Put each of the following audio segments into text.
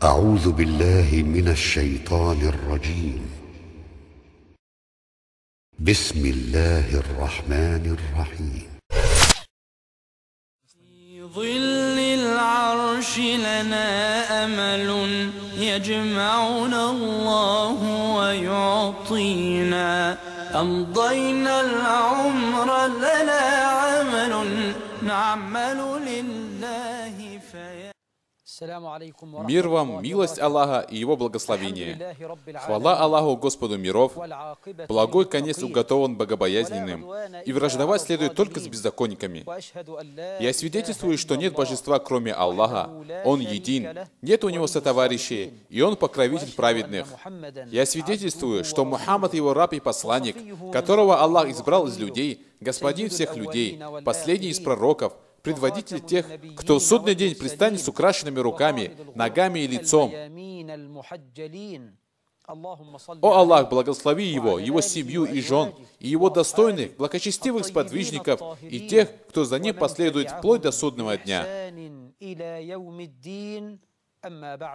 أعوذ بالله من الشيطان الرجيم. بسم الله الرحمن الرحيم. في ظل العرش لنا أمل يجمعنا الله ويعطينا، أمضينا العمر لنا عمل نعمل لله Мир вам, милость Аллаха и Его благословение. Хвала Аллаху, Господу миров. Благой конец уготован богобоязненным, и враждовать следует только с беззаконниками. Я свидетельствую, что нет божества, кроме Аллаха. Он един, нет у Него сотоварищей, и Он покровитель праведных. Я свидетельствую, что Мухаммад Его раб и посланник, которого Аллах избрал из людей, господин всех людей, последний из пророков, предводитель тех, кто в судный день предстанет с украшенными руками, ногами и лицом. О Аллах, благослови его, его семью и жен, и его достойных, благочестивых сподвижников, и тех, кто за ним последует вплоть до судного дня.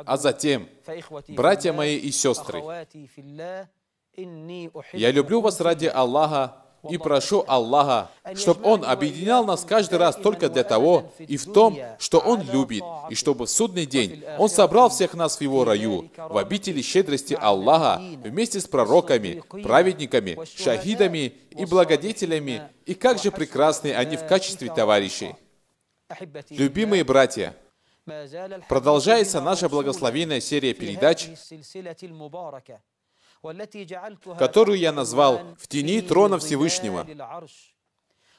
А затем, братья мои и сестры, я люблю вас ради Аллаха, и прошу Аллаха, чтобы Он объединял нас каждый раз только для того и в том, что Он любит, и чтобы в судный день Он собрал всех нас в Его раю, в обители щедрости Аллаха, вместе с пророками, праведниками, шахидами и благодетелями, и как же прекрасны они в качестве товарищей. Любимые братья, продолжается наша благословенная серия передач, которую я назвал «В тени трона Всевышнего».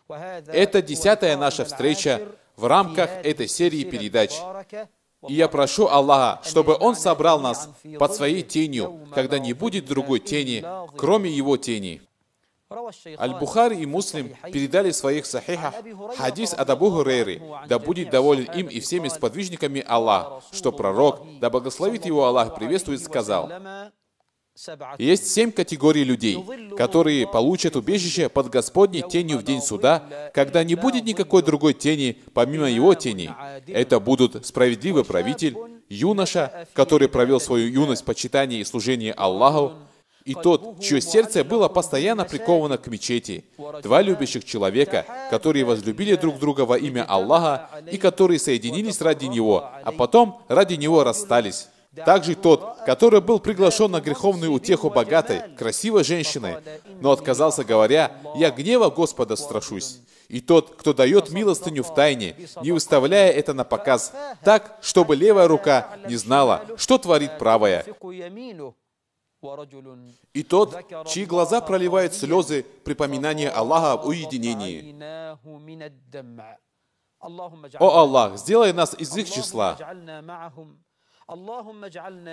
Это 10-я наша встреча в рамках этой серии передач. И я прошу Аллаха, чтобы Он собрал нас под Своей тенью, когда не будет другой тени, кроме Его тени. Аль-Бухари и Муслим передали в своих сахихах хадис от Абу Хурейры, да будет доволен им и всеми сподвижниками Аллах, что пророк, да благословит его Аллах, приветствует, сказал: есть 7 категорий людей, которые получат убежище под Господней тенью в день суда, когда не будет никакой другой тени, помимо Его тени. Это будут справедливый правитель, юноша, который провел свою юность в почитании и служении Аллаху, и тот, чье сердце было постоянно приковано к мечети. 2 любящих человека, которые возлюбили друг друга во имя Аллаха и которые соединились ради Него, а потом ради Него расстались. Также тот, который был приглашен на греховную утеху богатой, красивой женщиной, но отказался, говоря: «Я гнева Господа страшусь». И тот, кто дает милостыню в тайне, не выставляя это на показ, так, чтобы левая рука не знала, что творит правая. И тот, чьи глаза проливают слезы при поминании Аллаха в уединении. О Аллах, сделай нас из их числа.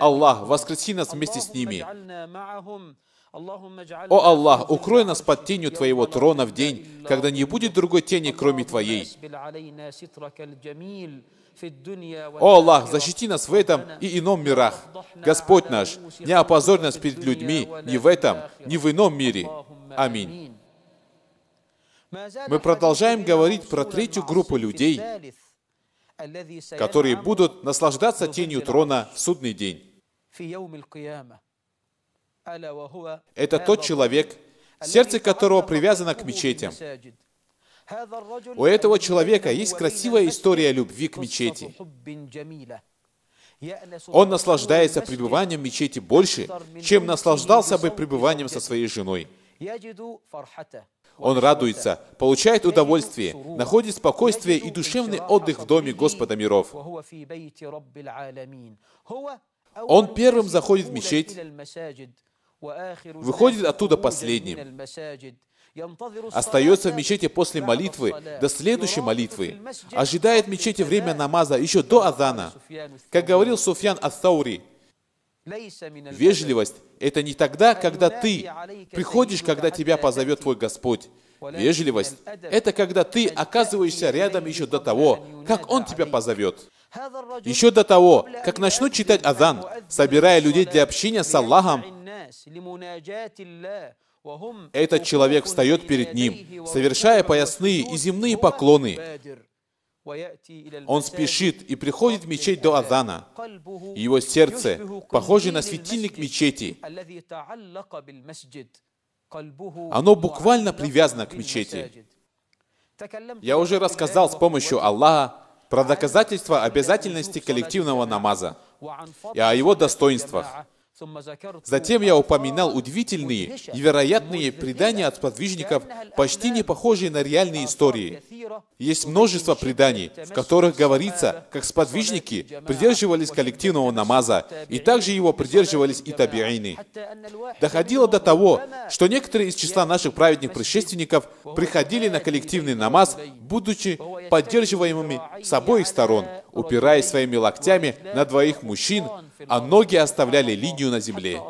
Аллах, воскреси нас вместе с ними. О Аллах, укрой нас под тенью Твоего трона в день, когда не будет другой тени, кроме Твоей. О Аллах, защити нас в этом и ином мирах. Господь наш, не опозорь нас перед людьми ни в этом, ни в ином мире. Аминь. Мы продолжаем говорить про 3-ю группу людей, которые будут наслаждаться тенью трона в судный день. Это тот человек, сердце которого привязано к мечетям. У этого человека есть красивая история любви к мечети. Он наслаждается пребыванием в мечети больше, чем наслаждался бы пребыванием со своей женой. Он радуется, получает удовольствие, находит спокойствие и душевный отдых в доме Господа миров. Он первым заходит в мечеть, выходит оттуда последним, остается в мечети после молитвы до следующей молитвы, ожидает в мечети время намаза еще до азана. Как говорил Суфьян ат-Таури, вежливость — это не тогда, когда ты приходишь, когда тебя позовет твой Господь. Вежливость — это когда ты оказываешься рядом еще до того, как Он тебя позовет. Еще до того, как начнут читать азан, собирая людей для общения с Аллахом, этот человек встает перед ним, совершая поясные и земные поклоны. Он спешит и приходит в мечеть до азана. Его сердце похоже на светильник мечети. Оно буквально привязано к мечети. Я уже рассказал с помощью Аллаха про доказательства обязательности коллективного намаза и о его достоинствах. Затем я упоминал удивительные, невероятные предания от сподвижников, почти не похожие на реальные истории. Есть множество преданий, в которых говорится, как сподвижники придерживались коллективного намаза, и также его придерживались и табиины. Доходило до того, что некоторые из числа наших праведных предшественников приходили на коллективный намаз, будучи поддерживаемыми с обоих сторон, упираясь своими локтями на двоих мужчин, а ноги оставляли линию на земле.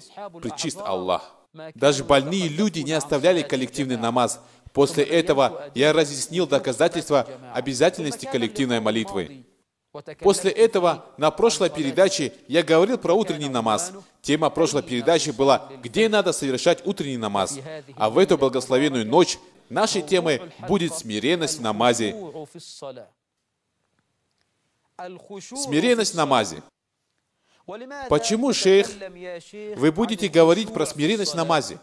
Пречист Аллах. Даже больные люди не оставляли коллективный намаз. После этого я разъяснил доказательства обязательности коллективной молитвы. После этого на прошлой передаче я говорил про утренний намаз. Тема прошлой передачи была «Где надо совершать утренний намаз?». А в эту благословенную ночь нашей темой будет смиренность в намазе. Смиренность в намазе. Почему, шейх, вы будете говорить про смиренность в намазе?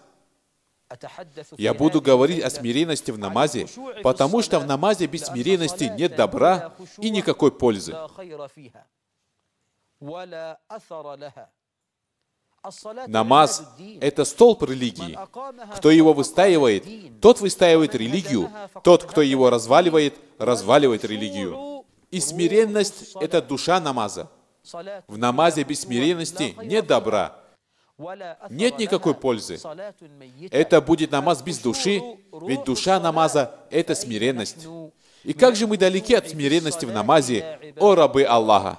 Я буду говорить о смиренности в намазе, потому что в намазе без смиренности нет добра и никакой пользы. Намаз — это столб религии. Кто его выстаивает, тот выстаивает религию. Тот, кто его разваливает, разваливает религию. И смиренность — это душа намаза. В намазе без смиренности нет добра, нет никакой пользы. Это будет намаз без души, ведь душа намаза — это смиренность. И как же мы далеки от смиренности в намазе, о рабы Аллаха!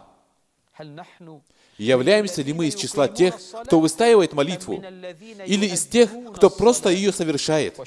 Являемся ли мы из числа тех, кто выстаивает молитву, или из тех, кто просто ее совершает?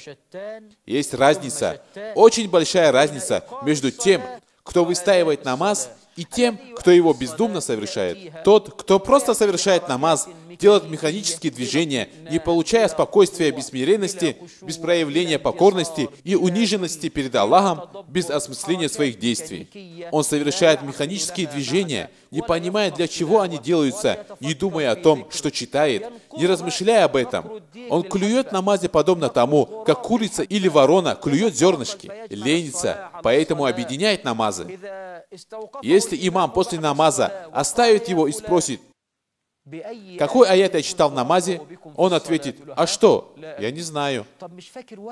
Есть разница, очень большая разница между тем, кто выстаивает намаз, и тем, кто его бездумно совершает. Тот, кто просто совершает намаз, делает механические движения, не получая спокойствия без смиренности, без проявления покорности и униженности перед Аллахом, без осмысления своих действий. Он совершает механические движения, не понимая, для чего они делаются, не думая о том, что читает, не размышляя об этом. Он клюет в намазе подобно тому, как курица или ворона клюет зернышки, ленится, поэтому объединяет намазы. Если имам после намаза оставит его и спросит, какой аят я читал в намазе, он ответит, а что? Я не знаю.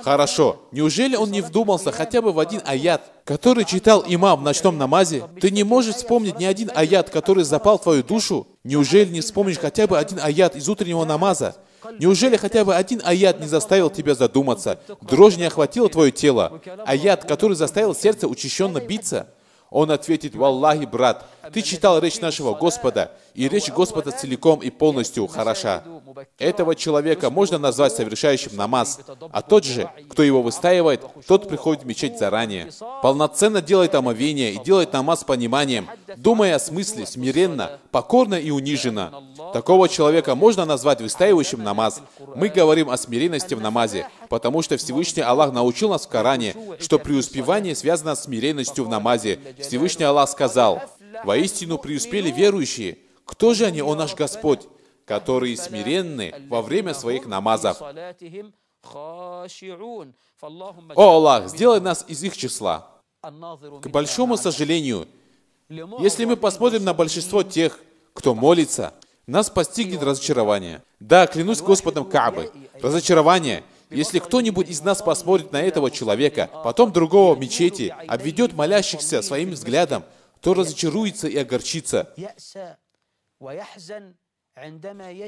Хорошо, неужели он не вдумался хотя бы в один аят, который читал имам в ночном намазе? Ты не можешь вспомнить ни один аят, который запал в твою душу? Неужели не вспомнишь хотя бы один аят из утреннего намаза? Неужели хотя бы один аят не заставил тебя задуматься? Дрожь не охватила твое тело? Аят, который заставил сердце учащенно биться? Он ответит, «Валлахи, брат, ты читал речь нашего Господа, и речь Господа целиком и полностью хороша». Этого человека можно назвать совершающим намаз, а тот же, кто его выстаивает, тот приходит в мечеть заранее. Полноценно делает омовение и делает намаз с пониманием, думая о смысле, смиренно, покорно и униженно. Такого человека можно назвать выстаивающим намаз. Мы говорим о смиренности в намазе, потому что Всевышний Аллах научил нас в Коране, что преуспевание связано с смиренностью в намазе. Всевышний Аллах сказал, «Воистину преуспели верующие. Кто же они, о наш Господь, которые смиренны во время своих намазов?» О Аллах, сделай нас из их числа. К большому сожалению, если мы посмотрим на большинство тех, кто молится, нас постигнет разочарование. Да, клянусь Господом Каабы, разочарование. Если кто-нибудь из нас посмотрит на этого человека, потом другого в мечети, обведет молящихся своим взглядом, то разочаруется и огорчится,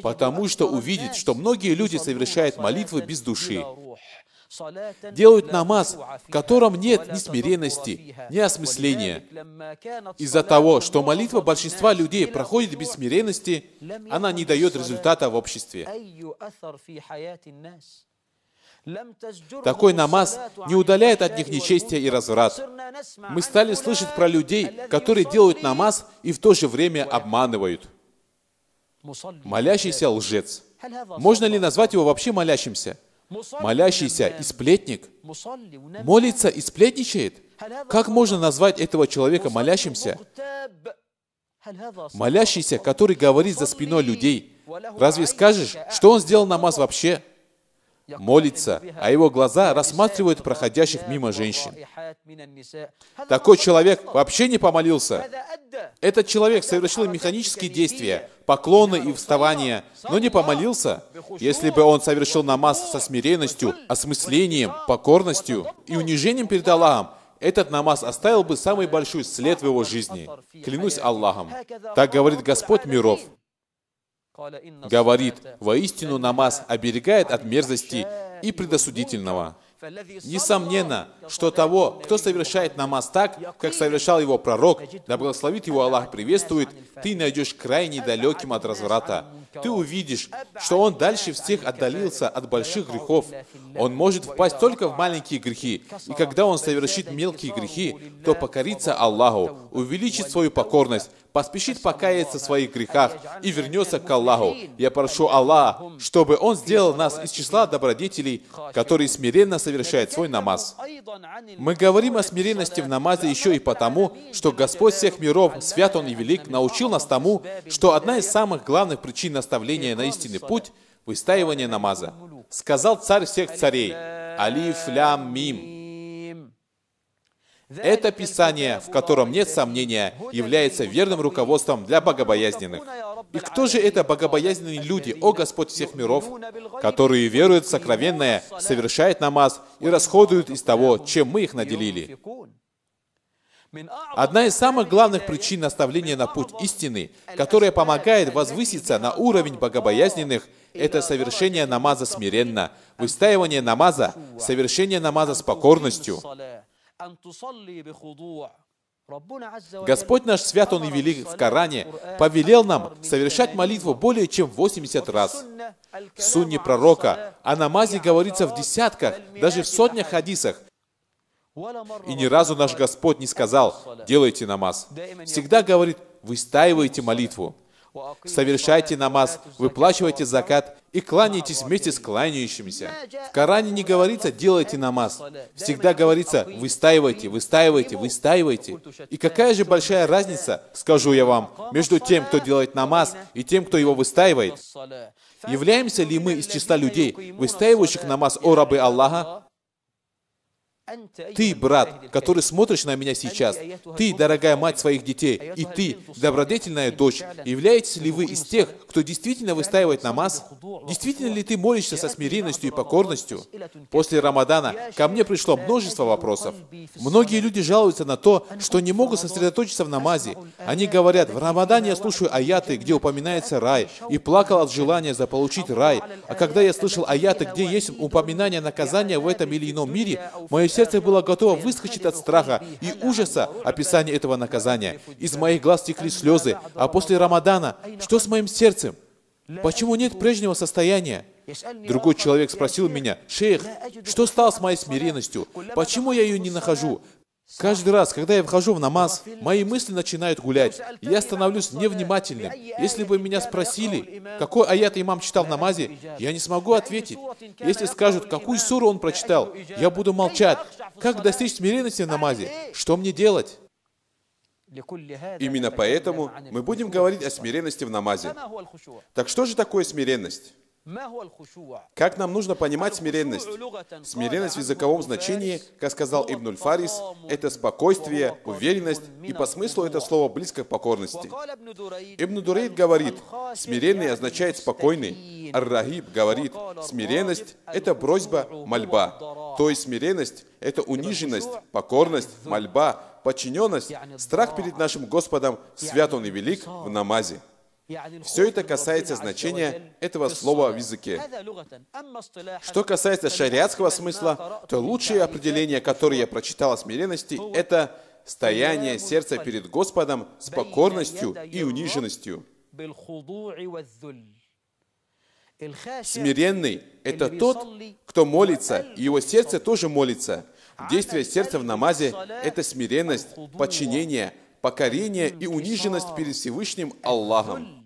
потому что увидит, что многие люди совершают молитвы без души, делают намаз, в котором нет ни смиренности, ни осмысления. Из-за того, что молитва большинства людей проходит без смиренности, она не дает результата в обществе. Такой намаз не удаляет от них нечестие и разврат. Мы стали слышать про людей, которые делают намаз и в то же время обманывают. Молящийся лжец. Можно ли назвать его вообще молящимся? Молящийся и сплетник. Молится и сплетничает? Как можно назвать этого человека молящимся? Молящийся, который говорит за спиной людей. Разве скажешь, что он сделал намаз вообще? Молится, а его глаза рассматривают проходящих мимо женщин. Такой человек вообще не помолился. Этот человек совершил механические действия, поклоны и вставания, но не помолился. Если бы он совершил намаз со смиренностью, осмыслением, покорностью и унижением перед Аллахом, этот намаз оставил бы самый большой след в его жизни. Клянусь Аллахом. Так говорит Господь миров. Говорит, воистину намаз оберегает от мерзости и предосудительного. Несомненно, что того, кто совершает намаз так, как совершал его пророк, да благословит его Аллах, приветствует, ты найдешь крайне далеким от разврата. Ты увидишь, что он дальше всех отдалился от больших грехов. Он может впасть только в маленькие грехи, и когда он совершит мелкие грехи, то покорится Аллаху, увеличит свою покорность, поспешит покаяться в своих грехах и вернется к Аллаху. Я прошу Аллаха, чтобы Он сделал нас из числа добродетелей, которые смиренно совершают свой намаз. Мы говорим о смиренности в намазе еще и потому, что Господь всех миров, свят Он и велик, научил нас тому, что одна из самых главных причин наставления на истинный путь – выстаивание намаза. Сказал царь всех царей: «Алиф, лям, мим». Это Писание, в котором нет сомнения, является верным руководством для богобоязненных. И кто же это богобоязненные люди, о Господь всех миров, которые веруют в сокровенное, совершают намаз и расходуют из того, чем мы их наделили? Одна из самых главных причин наставления на путь истины, которая помогает возвыситься на уровень богобоязненных, это совершение намаза смиренно, выстаивание намаза, совершение намаза с покорностью. Господь наш, свят Он и велик, в Коране повелел нам совершать молитву более чем 80 раз. В сунне пророка о намазе говорится в десятках, даже в сотнях хадисах. И ни разу наш Господь не сказал: делайте намаз. Всегда говорит: выстаивайте молитву. Совершайте намаз, выплачивайте закат и кланяйтесь вместе с кланяющимися. В Коране не говорится «делайте намаз». Всегда говорится «выстаивайте, выстаивайте, выстаивайте». И какая же большая разница, скажу я вам, между тем, кто делает намаз, и тем, кто его выстаивает? Являемся ли мы из числа людей, выстаивающих намаз, о рабы Аллаха? Ты, брат, который смотришь на меня сейчас, ты, дорогая мать своих детей, и ты, добродетельная дочь, являетесь ли вы из тех, кто действительно выстаивает намаз? Действительно ли ты молишься со смиренностью и покорностью? После Рамадана ко мне пришло множество вопросов. Многие люди жалуются на то, что не могут сосредоточиться в намазе. Они говорят: в Рамадане я слушаю аяты, где упоминается рай, и плакал от желания заполучить рай. А когда я слышал аяты, где есть упоминание наказания в этом или ином мире, мое сердце было готово выскочить от страха и ужаса описания этого наказания. Из моих глаз текли слезы. А после Рамадана, что с моим сердцем? Почему нет прежнего состояния? Другой человек спросил меня: шейх, что стало с моей смиренностью? Почему я ее не нахожу? Каждый раз, когда я вхожу в намаз, мои мысли начинают гулять. Я становлюсь невнимательным. Если бы меня спросили, какой аят имам читал в намазе, я не смогу ответить. Если скажут, какую суру он прочитал, я буду молчать. Как достичь смиренности в намазе? Что мне делать? Именно поэтому мы будем говорить о смиренности в намазе. Так что же такое смиренность? Как нам нужно понимать смиренность? Смиренность в языковом значении, как сказал Ибн Фарис, это спокойствие, уверенность, и по смыслу это слово близко к покорности. Ибн Дурейд говорит, смиренный означает спокойный. Ар-Рахиб говорит, смиренность – это просьба, мольба. То есть смиренность – это униженность, покорность, мольба, подчиненность, страх перед нашим Господом, свят Он и велик в намазе. Все это касается значения этого слова в языке. Что касается шариатского смысла, то лучшее определение, которое я прочитал о смиренности, это стояние сердца перед Господом с покорностью и униженностью. Смиренный – это тот, кто молится, и его сердце тоже молится. Действие сердца в намазе – это смиренность, подчинение, покорение и униженность перед Всевышним Аллахом.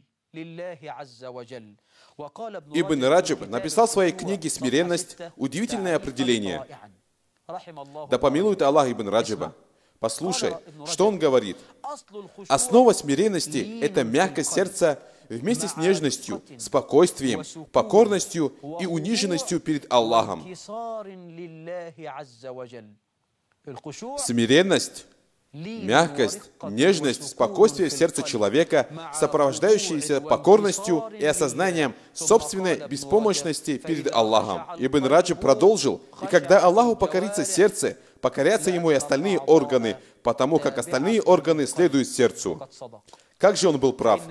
Ибн Раджаб написал в своей книге «Смиренность» удивительное определение. Да помилует Аллах Ибн Раджаба. Послушай, что он говорит. Основа смиренности – это мягкость сердца вместе с нежностью, спокойствием, покорностью и униженностью перед Аллахом. Смиренность, мягкость, нежность, спокойствие в сердце человека, сопровождающиеся покорностью и осознанием собственной беспомощности перед Аллахом. Ибн Раджаб продолжил, и когда Аллаху покорится сердце, покорятся ему и остальные органы, потому как остальные органы следуют сердцу. Как же он был прав?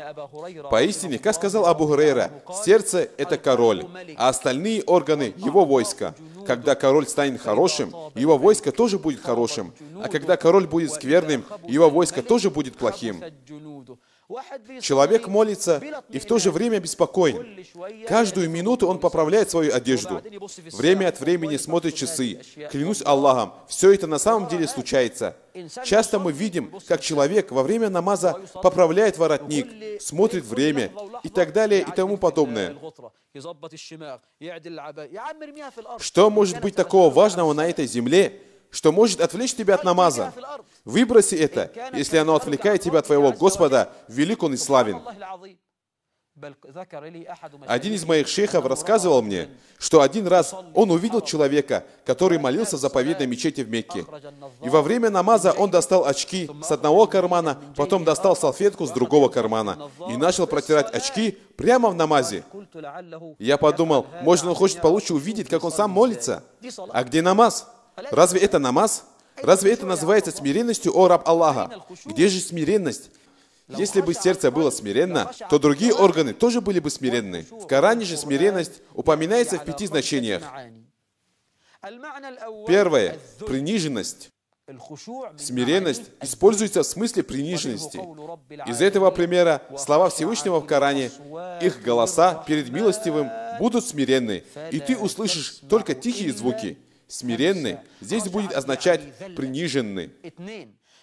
Поистине, как сказал Абу Хурейра, сердце – это король, а остальные органы – его войско. Когда король станет хорошим, его войско тоже будет хорошим, а когда король будет скверным, его войско тоже будет плохим. Человек молится и в то же время беспокоен. Каждую минуту он поправляет свою одежду. Время от времени смотрит часы. Клянусь Аллахом, все это на самом деле случается. Часто мы видим, как человек во время намаза поправляет воротник, смотрит время и так далее и тому подобное. Что может быть такого важного на этой земле, что может отвлечь тебя от намаза? Выброси это, если оно отвлекает тебя от твоего Господа, велик Он и славен. Один из моих шейхов рассказывал мне, что один раз он увидел человека, который молился в заповедной мечети в Мекке. И во время намаза он достал очки с одного кармана, потом достал салфетку с другого кармана и начал протирать очки прямо в намазе. Я подумал, может, он хочет получше увидеть, как он сам молится? А где намаз? Разве это намаз? Разве это называется смиренностью, о раб Аллаха? Где же смиренность? Если бы сердце было смиренно, то другие органы тоже были бы смиренны. В Коране же смиренность упоминается в 5 значениях. Первое – приниженность. Смиренность используется в смысле приниженности. Из этого примера слова Всевышнего в Коране: «Их голоса перед милостивым будут смиренны, и ты услышишь только тихие звуки». Смиренный здесь будет означать приниженный.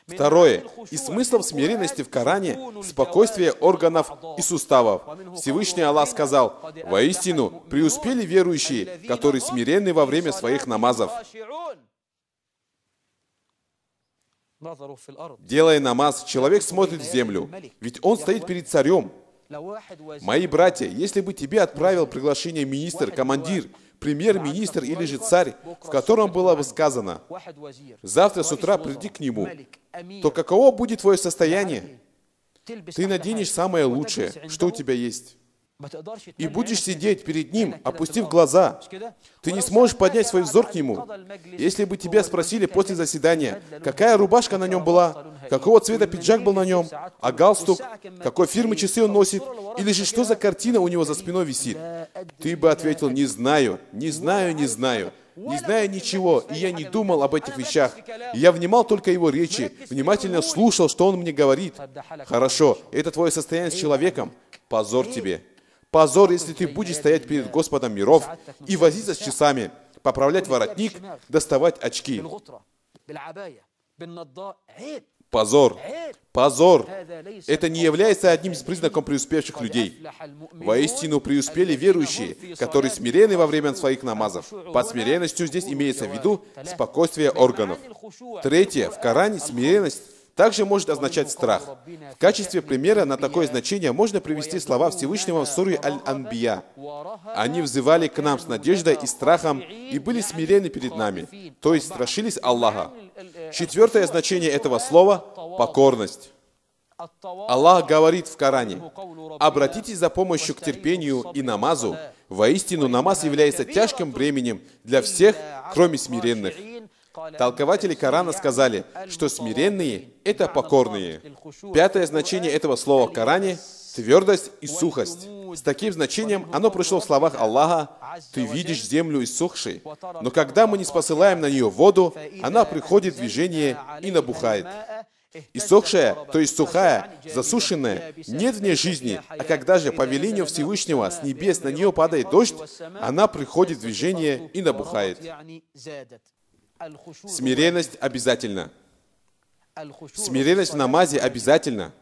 Второе. Из смыслов смиренности в Коране – спокойствие органов и суставов. Всевышний Аллах сказал: «Воистину преуспели верующие, которые смиренны во время своих намазов». Делая намаз, человек смотрит в землю, ведь он стоит перед царем. Мои братья, если бы тебе отправил приглашение министр, командир, премьер-министр или же царь, в котором было бы сказано: «Завтра с утра приди к нему», то каково будет твое состояние? Ты наденешь самое лучшее, что у тебя есть, и будешь сидеть перед ним, опустив глаза. Ты не сможешь поднять свой взор к нему. Если бы тебя спросили после заседания, какая рубашка на нем была, какого цвета пиджак был на нем, а галстук, какой фирмы часы он носит, или же что за картина у него за спиной висит, ты бы ответил: «Не знаю, не знаю, не знаю». Не зная ничего, и я не думал об этих вещах. Я внимал только его речи, внимательно слушал, что он мне говорит. Хорошо, это твое состояние с человеком. Позор тебе. Позор, если ты будешь стоять перед Господом миров и возиться с часами, поправлять воротник, доставать очки. Позор. Позор. Это не является одним из признаков преуспевших людей. Воистину преуспели верующие, которые смиренны во время своих намазов. Под смиренностью здесь имеется в виду спокойствие органов. Третье. В Коране смиренность также может означать страх. В качестве примера на такое значение можно привести слова Всевышнего в суре Аль-Анбия. Они взывали к нам с надеждой и страхом и были смирены перед нами, то есть страшились Аллаха. Четвертое значение этого слова – покорность. Аллах говорит в Коране: «Обратитесь за помощью к терпению и намазу. Воистину, намаз является тяжким бременем для всех, кроме смиренных». Толкователи Корана сказали, что смиренные – это покорные. Пятое значение этого слова в Коране – твердость и сухость. С таким значением оно пришло в словах Аллаха: «Ты видишь землю иссохшей, но когда мы не спосылаем на нее воду, она приходит в движение и набухает». Иссохшая, то есть сухая, засушенная, нет в ней жизни, а когда же по велению Всевышнего с небес на нее падает дождь, она приходит в движение и набухает. Смиренность обязательно. Смиренность в намазе обязательно.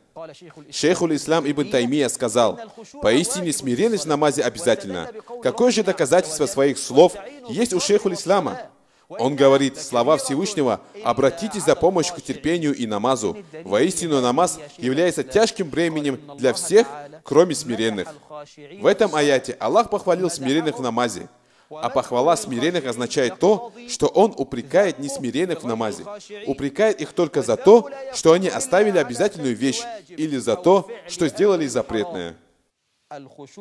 Шейхуль Ислам Ибн Таймия сказал: «Поистине смиренность в намазе обязательно». Какое же доказательство своих слов есть у Шейхуль Ислама? Он говорит: слова Всевышнего: «Обратитесь за помощью к терпению и намазу». Воистину, намаз является тяжким бременем для всех, кроме смиренных. В этом аяте Аллах похвалил смиренных в намазе. А похвала смиренных означает то, что Он упрекает несмиренных в намазе. Упрекает их только за то, что они оставили обязательную вещь, или за то, что сделали запретное.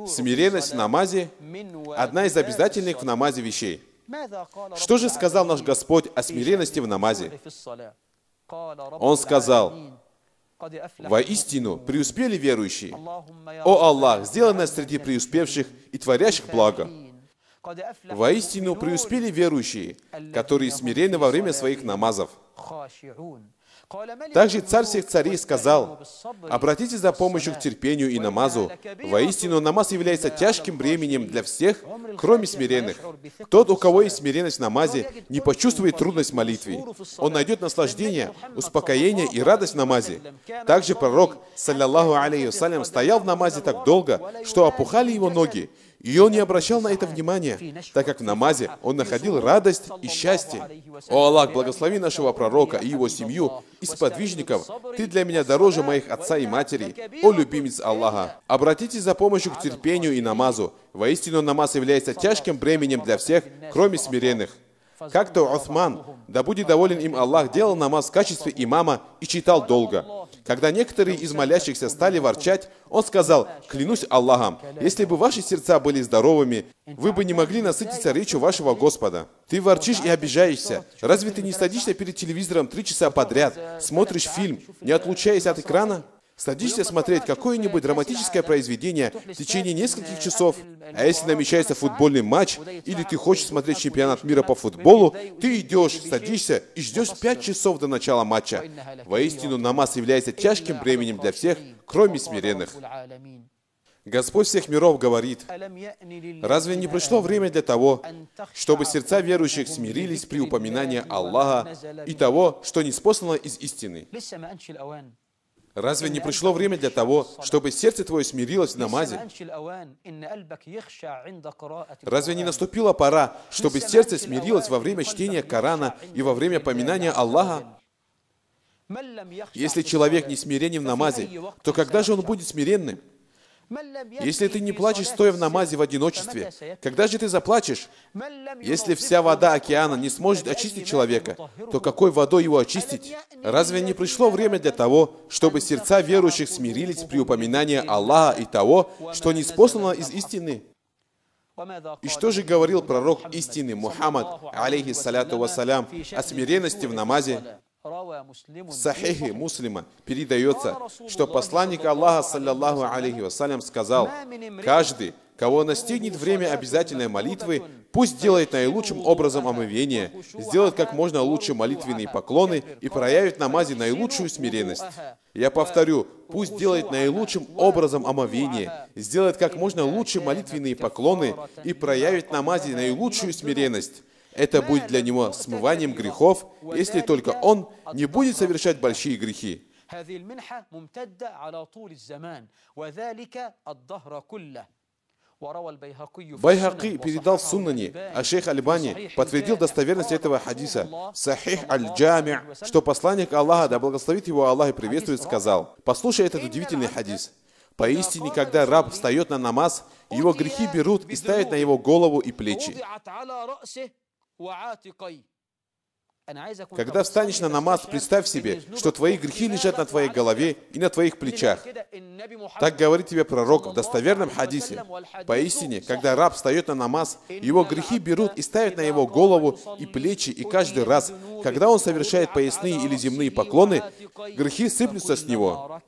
Смиренность в намазе – одна из обязательных в намазе вещей. Что же сказал наш Господь о смиренности в намазе? Он сказал: «Воистину преуспели верующие. О Аллах, сделай нас среди преуспевших и творящих благо. Воистину преуспели верующие, которые смирены во время своих намазов». Также Царь всех царей сказал: «Обратитесь за помощью к терпению и намазу. Воистину, намаз является тяжким бременем для всех, кроме смиренных. Тот, у кого есть смиренность в намазе, не почувствует трудность в молитве. Он найдет наслаждение, успокоение и радость в намазе». Также пророк, саллаллаху алейхи вассалям, стоял в намазе так долго, что опухали его ноги, и он не обращал на это внимания, так как в намазе он находил радость и счастье. О Аллах, благослови нашего пророка и его семью и сподвижников. Ты для меня дороже моих отца и матери, о любимец Аллаха. Обратитесь за помощью к терпению и намазу. Воистину, намаз является тяжким бременем для всех, кроме смиренных. Как-то Усман, да будет доволен им Аллах, делал намаз в качестве имама и читал долго. Когда некоторые из молящихся стали ворчать, он сказал: «Клянусь Аллахом, если бы ваши сердца были здоровыми, вы бы не могли насытиться речью вашего Господа. Ты ворчишь и обижаешься. Разве ты не садишься перед телевизором 3 часа подряд, смотришь фильм, не отлучаясь от экрана? Садишься смотреть какое-нибудь драматическое произведение в течение нескольких часов, а если намечается футбольный матч, или ты хочешь смотреть чемпионат мира по футболу, ты идешь, садишься и ждешь 5 часов до начала матча. Воистину, намаз является тяжким бременем для всех, кроме смиренных». Господь всех миров говорит: «Разве не пришло время для того, чтобы сердца верующих смирились при упоминании Аллаха и того, что ниспослано из истины?» Разве не пришло время для того, чтобы сердце твое смирилось в намазе? Разве не наступила пора, чтобы сердце смирилось во время чтения Корана и во время поминания Аллаха? Если человек не смиренен в намазе, то когда же он будет смиренным? Если ты не плачешь, стоя в намазе в одиночестве, когда же ты заплачешь? Если вся вода океана не сможет очистить человека, то какой водой его очистить? Разве не пришло время для того, чтобы сердца верующих смирились при упоминании Аллаха и того, что ниспослано из истины? И что же говорил пророк истины Мухаммад, алейхиссаляту вассалям, о смиренности в намазе? В Сахихе Муслима передается, что посланник Аллаха, саллаллаху алейхи вассалям, сказал: «Каждый, кого настигнет время обязательной молитвы, пусть делает наилучшим образом омовение, сделает как можно лучше молитвенные поклоны и проявит в намазе наилучшую смиренность». Я повторю: пусть делает наилучшим образом омовение, сделает как можно лучше молитвенные поклоны и проявит в намазе наилучшую смиренность. Это будет для него смыванием грехов, если только он не будет совершать большие грехи. Байхаки передал в Суннане, а шейх Альбани подтвердил достоверность этого хадиса. Сахих аль-Джами', что посланник Аллаха, да благословит его Аллах и приветствует, сказал: послушай этот удивительный хадис. Поистине, когда раб встает на намаз, его грехи берут и ставят на его голову и плечи. Когда встанешь на намаз, представь себе, что твои грехи лежат на твоей голове и на твоих плечах. Так говорит тебе пророк в достоверном хадисе. Поистине, когда раб встает на намаз, его грехи берут и ставят на его голову и плечи, и каждый раз, когда он совершает поясные или земные поклоны, грехи сыплются с него.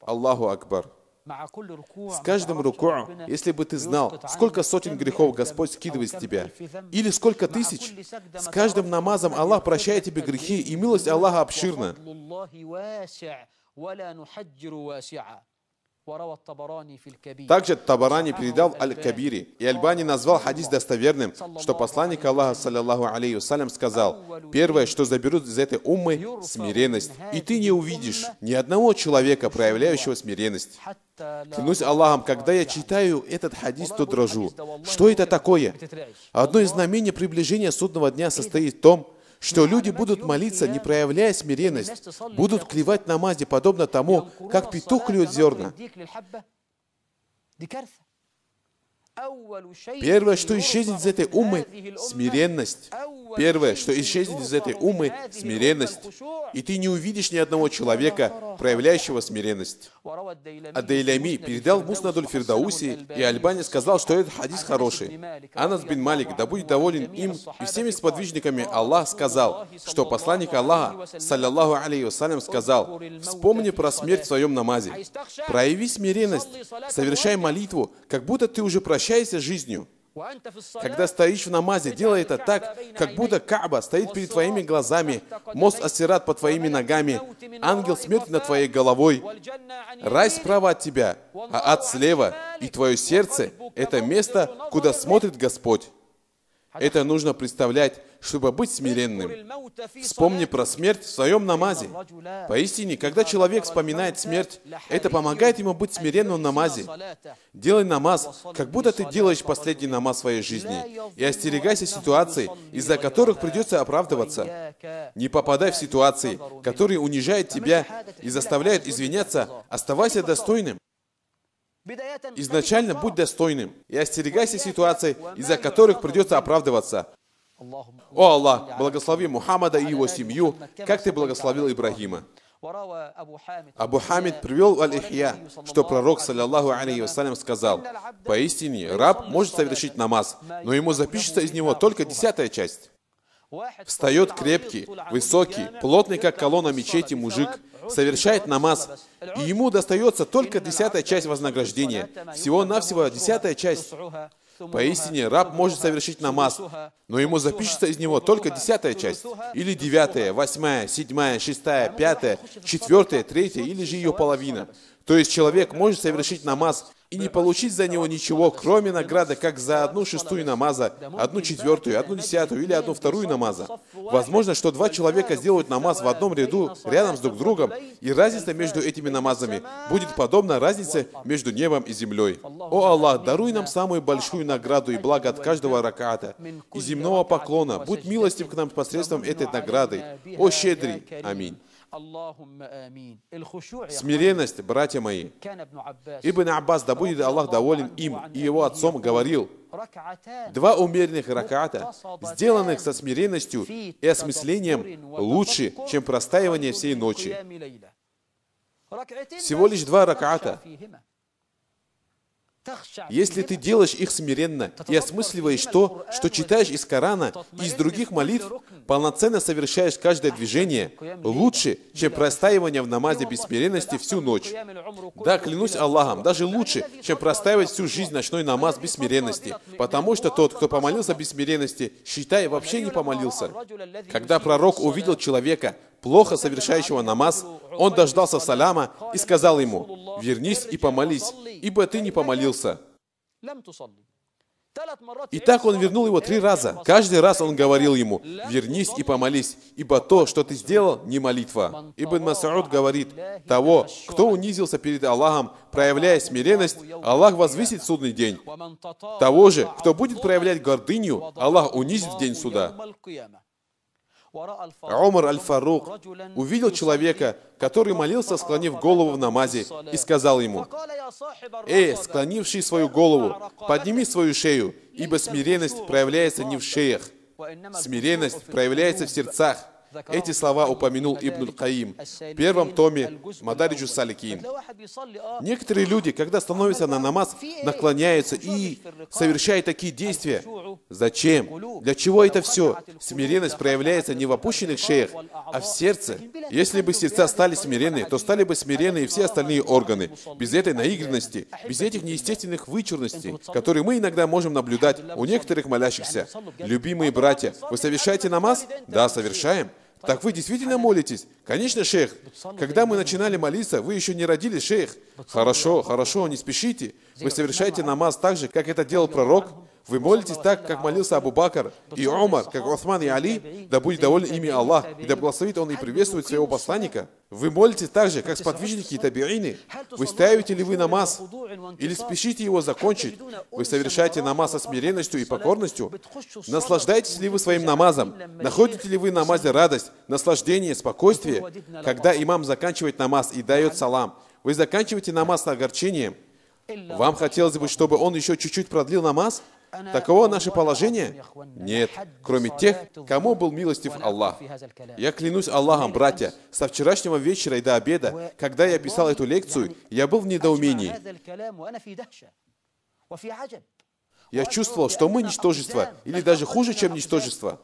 Аллаху Акбар. С каждым руку, если бы ты знал, сколько сотен грехов Господь скидывает с тебя, или сколько тысяч, с каждым намазом Аллах прощает тебе грехи, и милость Аллаха обширна. Также Табарани передал Аль-Кабири, и Альбани назвал хадис достоверным, что посланник Аллаха, саллаллаху алейхи вассалям, сказал: первое, что заберут из этой уммы, смиренность, и ты не увидишь ни одного человека, проявляющего смиренность. Клянусь Аллахом, когда я читаю этот хадис, то дрожу. Что это такое? Одно из знамений приближения судного дня состоит в том, что люди будут молиться, не проявляя смиренность, будут клевать в намазе, подобно тому, как петух клюет зерна. Первое, что исчезнет из этой уммы, смиренность. Первое, что исчезнет из этой уммы, смиренность. И ты не увидишь ни одного человека, проявляющего смиренность. Ад-Дайлями передал Муснадуль Фирдауси, и Альбани сказал, что этот хадис хороший. Анас бин Малик, да будет доволен им и всеми сподвижниками Аллах, сказал, что посланник Аллаха, саллаллаху алейхи вассалям, сказал: вспомни про смерть в своем намазе. Прояви смиренность, совершай молитву, как будто ты уже прощаешься с жизнью. Когда стоишь в намазе, делай это так, как будто Кааба стоит перед твоими глазами, мост Ассират под твоими ногами, ангел смерти над твоей головой, рай справа от тебя, а ад слева, и твое сердце — это место, куда смотрит Господь. Это нужно представлять, чтобы быть смиренным. Вспомни про смерть в своем намазе. Поистине, когда человек вспоминает смерть, это помогает ему быть смиренным в намазе. Делай намаз, как будто ты делаешь последний намаз в своей жизни. И остерегайся ситуаций, из-за которых придется оправдываться. Не попадай в ситуации, которые унижают тебя и заставляют извиняться. Оставайся достойным. Изначально будь достойным и остерегайся ситуаций, из-за которых придется оправдываться. О Аллах, благослови Мухаммада и его семью, как ты благословил Ибрагима. Абу Хамид привел в Аль-Ихья, что пророк, саллаллаху алейхи вассалям, сказал: поистине, раб может совершить намаз, но ему запишется из него только 10-я часть. Встает крепкий, высокий, плотный, как колонна мечети мужик, совершает намаз, и ему достается только 10-я часть вознаграждения. Всего-навсего 10-я часть. Поистине, раб может совершить намаз, но ему запишется из него только 10-я часть, или 9-я, 8-я, 7-я, 6-я, 5-я, 4-я, 3-я, или же ее половина. То есть человек может совершить намаз и не получить за него ничего, кроме награды, как за 1/6 намаза, 1/4, 1/10 или 1/2 намаза. Возможно, что два человека сделают намаз в одном ряду рядом с друг другом, и разница между этими намазами будет подобна разнице между небом и землей. О Аллах, даруй нам самую большую награду и благо от каждого раката и земного поклона. Будь милостив к нам посредством этой награды. О щедрый! Аминь. Смиренность, братья мои. Ибн Аббас, да будет Аллах доволен им и его отцом, говорил: два умеренных раката, сделанных со смиренностью и осмыслением, лучше, чем простаивание всей ночи. Всего лишь 2 раката. Если ты делаешь их смиренно и осмысливаешь то, что читаешь из Корана и из других молитв, полноценно совершаешь каждое движение, лучше, чем простаивание в намазе без смиренности всю ночь. Да, клянусь Аллахом, даже лучше, чем простаивать всю жизнь ночной намаз без смиренности, потому что тот, кто помолился без смиренности, считай, вообще не помолился. Когда пророк увидел человека, плохо совершающего намаз, он дождался саляма и сказал ему: вернись и помолись, ибо ты не помолился. И так он вернул его 3 раза. Каждый раз он говорил ему: вернись и помолись, ибо то, что ты сделал, не молитва. Ибн Мас'уд говорит: того, кто унизился перед Аллахом, проявляя смиренность, Аллах возвысит в судный день. Того же, кто будет проявлять гордыню, Аллах унизит в день суда. Умар аль-Фарук увидел человека, который молился, склонив голову в намазе, и сказал ему: «Эй, склонивший свою голову, подними свою шею, ибо смиренность проявляется не в шеях. Смиренность проявляется в сердцах». Эти слова упомянул Ибн аль-Каим в первом томе Мадариджу Саликин. Некоторые люди, когда становятся на намаз, наклоняются и совершают такие действия. Зачем? Для чего это все? Смиренность проявляется не в опущенных шеях, а в сердце. Если бы сердца стали смиренны, то стали бы смиренны и все остальные органы. Без этой наигранности, без этих неестественных вычурностей, которые мы иногда можем наблюдать у некоторых молящихся. Любимые братья, вы совершаете намаз? Да, совершаем. Так вы действительно молитесь? Конечно, шейх. Когда мы начинали молиться, вы еще не родились, шейх. Хорошо, хорошо, не спешите. Вы совершаете намаз так же, как это делал пророк. Вы молитесь так, как молился Абу Бакр и Умар, как Усман и Али, да будет доволен ими Аллах, и да благословит Он и приветствует своего посланника. Вы молитесь так же, как сподвижники и табиины. Вы ставите ли вы намаз, или спешите его закончить? Вы совершаете намаз со смиренностью и покорностью? Наслаждаетесь ли вы своим намазом? Находите ли вы в намазе радость, наслаждение, спокойствие? Когда имам заканчивает намаз и дает салам, вы заканчиваете намаз с огорчением. Вам хотелось бы, чтобы он еще чуть-чуть продлил намаз? Таково наше положение? Нет, кроме тех, кому был милостив Аллах. Я клянусь Аллахом, братья, со вчерашнего вечера и до обеда, когда я писал эту лекцию, я был в недоумении. Я чувствовал, что мы ничтожество, или даже хуже, чем ничтожество.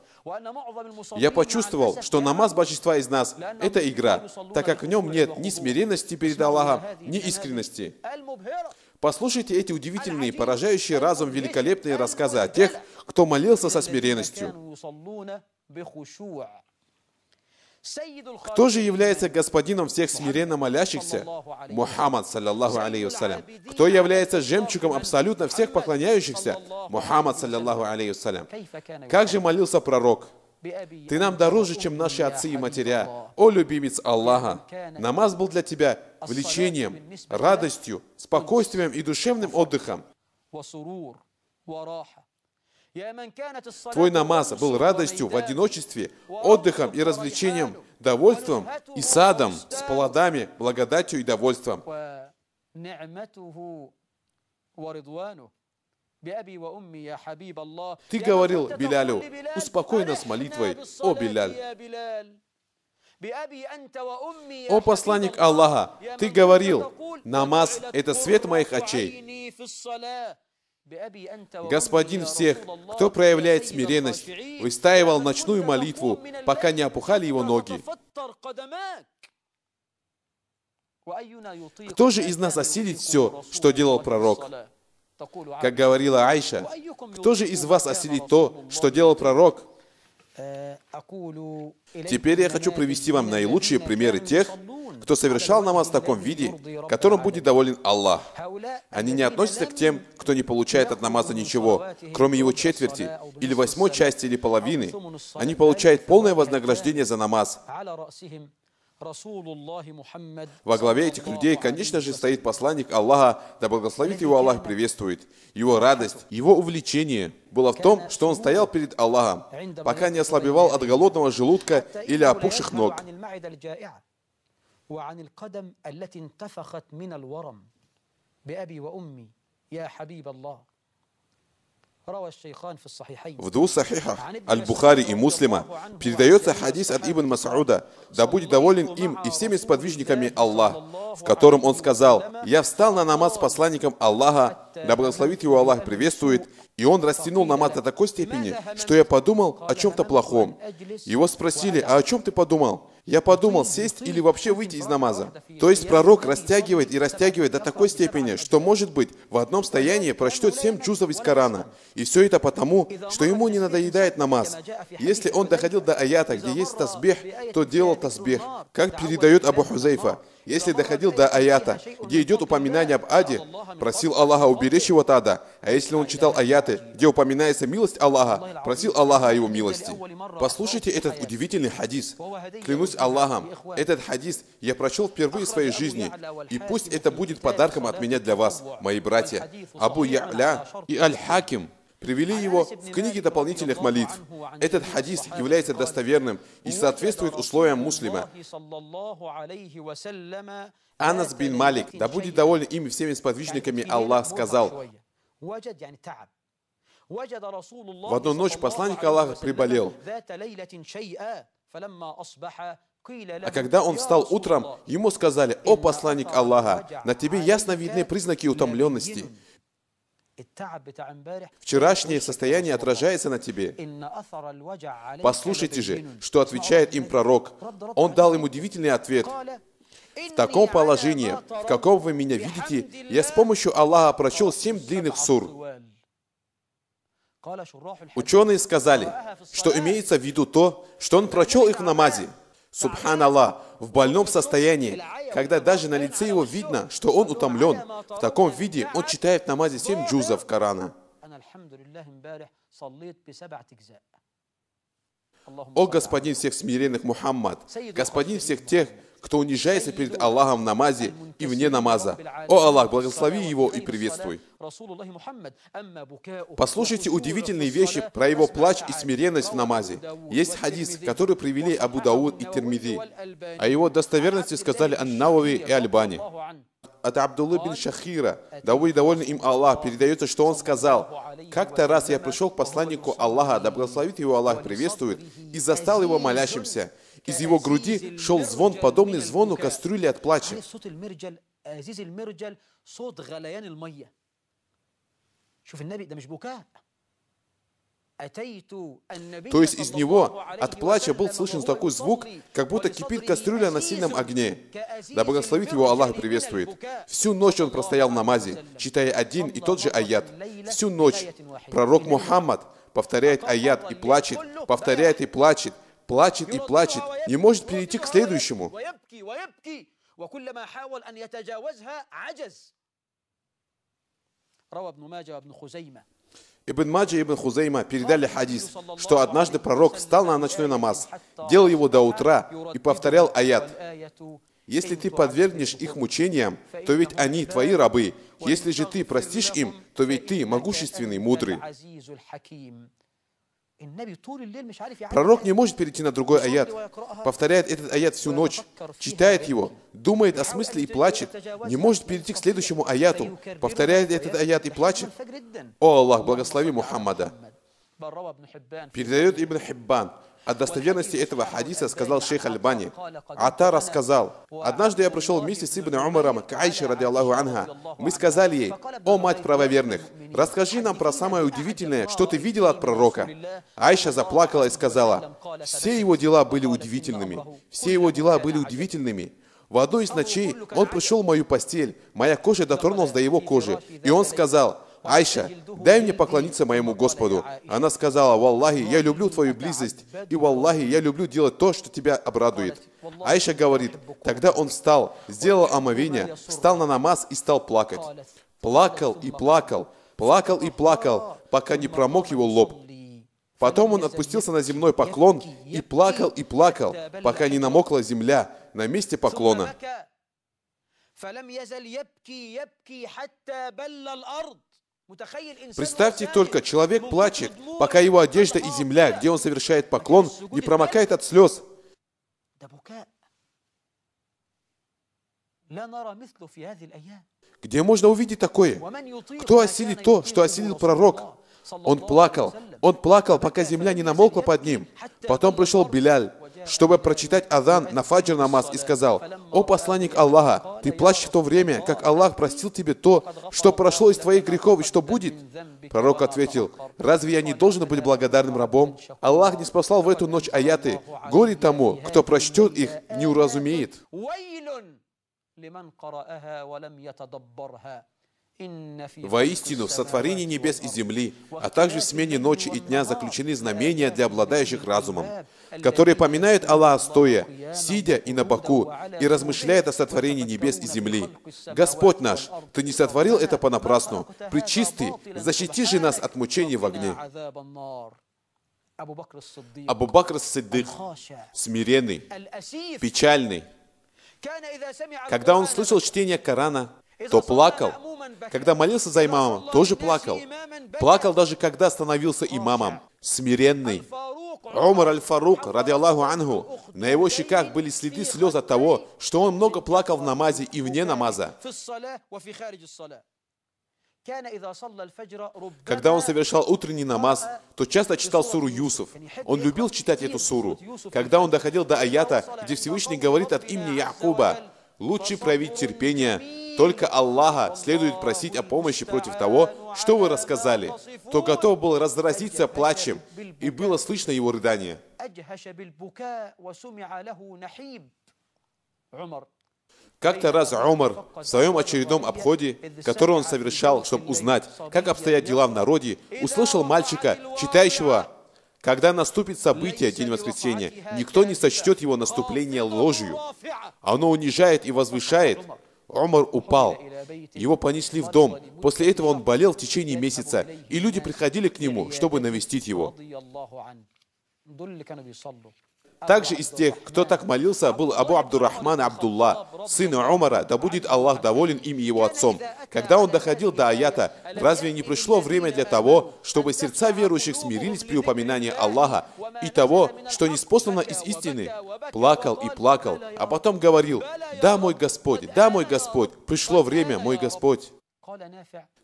Я почувствовал, что намаз большинства из нас – это игра, так как в нем нет ни смиренности перед Аллахом, ни искренности. Послушайте эти удивительные, поражающие разум великолепные рассказы о тех, кто молился со смиренностью. Кто же является господином всех смиренно молящихся? Мухаммад, саллаллаху алейхи вассалям. Кто является жемчугом абсолютно всех поклоняющихся? Мухаммад, саллаллаху алейхи вассалям. Как же молился пророк? Ты нам дороже, чем наши отцы и матеря, о любимец Аллаха. Намаз был для тебя влечением, радостью, спокойствием и душевным отдыхом. Твой намаз был радостью в одиночестве, отдыхом и развлечением, довольством и садом с плодами, благодатью и довольством. Ты говорил Билялю: успокой нас молитвой, о Биляль. О посланник Аллаха, ты говорил: намаз – это свет моих очей. Господин всех, кто проявляет смиренность, выстаивал ночную молитву, пока не опухали его ноги. Кто же из нас осилит все, что делал пророк? Как говорила Айша, кто же из вас осилит то, что делал пророк? Теперь я хочу привести вам наилучшие примеры тех, кто совершал намаз в таком виде, которым будет доволен Аллах. Они не относятся к тем, кто не получает от намаза ничего, кроме его четверти, или 8 части, или половины. Они получают полное вознаграждение за намаз. Во главе этих людей, конечно же, стоит посланник Аллаха, да благословит его Аллах, приветствует. Его радость, его увлечение было в том, что он стоял перед Аллахом, пока не ослабевал от голодного желудка или опухших ног. В 2 сахихах Аль-Бухари и Муслима передается хадис от Ибн Мас'уда, да будет доволен им и всеми сподвижниками Аллах, в котором он сказал: «Я встал на намаз с посланником Аллаха, да благословит его Аллах, приветствует, и он растянул намаз до такой степени, что я подумал о чем-то плохом». Его спросили: «А о чем ты подумал?» Я подумал, сесть или вообще выйти из намаза. То есть пророк растягивает и растягивает до такой степени, что, может быть, в одном стоянии прочтет 7 джузов из Корана. И все это потому, что ему не надоедает намаз. Если он доходил до аята, где есть тасбих, то делал тасбих. Как передает Абу Хузайфа: Если доходил до аята, где идет упоминание об аде, просил Аллаха уберечь его от ада. А если он читал аяты, где упоминается милость Аллаха, просил Аллаха о его милости. Послушайте этот удивительный хадис. Клянусь Аллахом, этот хадис я прочел впервые в своей жизни. И пусть это будет подарком от меня для вас, мои братья. Абу Я'ля и Аль-Хаким привели его в книге дополнительных молитв. Этот хадис является достоверным и соответствует условиям муслима. Анас бин Малик, да будет доволен им и всеми сподвижниками, Аллах сказал: в одну ночь посланник Аллаха приболел. А когда он встал утром, ему сказали: «О посланник Аллаха, на тебе ясно видны признаки утомленности. Вчерашнее состояние отражается на тебе». Послушайте же, что отвечает им пророк. Он дал им удивительный ответ. В таком положении, в каком вы меня видите, я с помощью Аллаха прочел 7 длинных сур. Ученые сказали, что имеется в виду то, что он прочел их в намазе. Субханаллах, в больном состоянии, когда даже на лице его видно, что он утомлен, в таком виде он читает в намазе 7 джузов Корана. О господин всех смиренных Мухаммад, господин всех тех, кто унижается перед Аллахом в намазе и вне намаза. О Аллах, благослови его и приветствуй. Послушайте удивительные вещи про его плач и смиренность в намазе. Есть хадис, который привели Абу Дауд и Тирмизи. О его достоверности сказали Ан-Навави и Аль-Бани. От Абдуллы бин Шахира, да будет доволен им Аллах, передается, что он сказал: «Как-то раз я пришел к посланнику Аллаха, да благословит его Аллах, приветствует, и застал его молящимся. Из его груди шел звон, подобный звону кастрюли от плача». То есть из него от плача был слышен такой звук, как будто кипит кастрюля на сильном огне. Да благословит его Аллах и приветствует. Всю ночь он простоял в намазе, читая один и тот же аят. Всю ночь пророк Мухаммад повторяет аят и плачет, повторяет и плачет, плачет и плачет, не может перейти к следующему. Ибн Маджа и Ибн Хузейма передали хадис, что однажды пророк встал на ночной намаз, делал его до утра и повторял аят: «Если ты подвергнешь их мучениям, то ведь они твои рабы. Если же ты простишь им, то ведь ты могущественный, мудрый». Пророк не может перейти на другой аят, повторяет этот аят всю ночь, читает его, думает о смысле и плачет, не может перейти к следующему аяту, повторяет этот аят и плачет. О Аллах, благослови Мухаммада. Передает Ибн Хиббан. О достоверности этого хадиса сказал шейх Аль-Бани. Ата рассказал: однажды я пришел вместе с Ибн Умаром к Айше, ради Аллаху анха. Мы сказали ей: «О мать правоверных, расскажи нам про самое удивительное, что ты видела от пророка». Айша заплакала и сказала: «Все его дела были удивительными. Все его дела были удивительными. В одну из ночей он пришел в мою постель, моя кожа дотронулась до его кожи, и он сказал: «Айша, дай мне поклониться моему Господу». Она сказала: «Валлахи, я люблю твою близость, и валлахи, я люблю делать то, что тебя обрадует». Айша говорит: тогда он встал, сделал омовение, встал на намаз и стал плакать. Плакал и плакал, плакал и плакал, пока не промок его лоб. Потом он отпустился на земной поклон и плакал, пока не намокла земля на месте поклона. Представьте только, человек плачет, пока его одежда и земля, где он совершает поклон, не промокает от слез. Где можно увидеть такое? Кто осилит то, что осилил пророк? Он плакал, пока земля не намокла под ним. Потом пришел Биляль, чтобы прочитать азан на фаджр намаз, и сказал: «О посланник Аллаха, ты плачешь в то время, как Аллах простил тебе то, что прошло из твоих грехов и что будет?» Пророк ответил: «Разве я не должен быть благодарным рабом? Аллах не спасал в эту ночь аяты. Горе тому, кто прочтет их, не уразумеет». Воистину, в сотворении небес и земли, а также в смене ночи и дня заключены знамения для обладающих разумом, которые поминают Аллаха стоя, сидя и на боку, и размышляют о сотворении небес и земли. Господь наш, Ты не сотворил это понапрасну. Пречистый, защити же нас от мучений в огне. Абу Бакр ас-Сиддик, смиренный, печальный. Когда он слышал чтение Корана, то плакал. Когда молился за имамом, тоже плакал. Плакал даже когда становился имамом. Смиренный. Умар аль-Фарук, ради Аллаху анху, на его щеках были следы слез от того, что он много плакал в намазе и вне намаза. Когда он совершал утренний намаз, то часто читал суру Юсуф. Он любил читать эту суру. Когда он доходил до аята, где Всевышний говорит от имени Якуба: «Лучше проявить терпение, только Аллаха следует просить о помощи против того, что вы рассказали», то готов был разразиться плачем, и было слышно его рыдание. Как-то раз Умар в своем очередном обходе, который он совершал, чтобы узнать, как обстоят дела в народе, услышал мальчика, читающего: «Когда наступит событие, день воскресения, никто не сочтет его наступление ложью. Оно унижает и возвышает». Умар упал. Его понесли в дом. После этого он болел в течение месяца, и люди приходили к нему, чтобы навестить его. Также из тех, кто так молился, был Абу Абдуррахман Абдулла, сын Умара, да будет Аллах доволен им и его отцом. Когда он доходил до аята: «Разве не пришло время для того, чтобы сердца верующих смирились при упоминании Аллаха и того, что ниспослано из истины?» Плакал и плакал, а потом говорил: «Да, мой Господь, да, мой Господь, пришло время, мой Господь».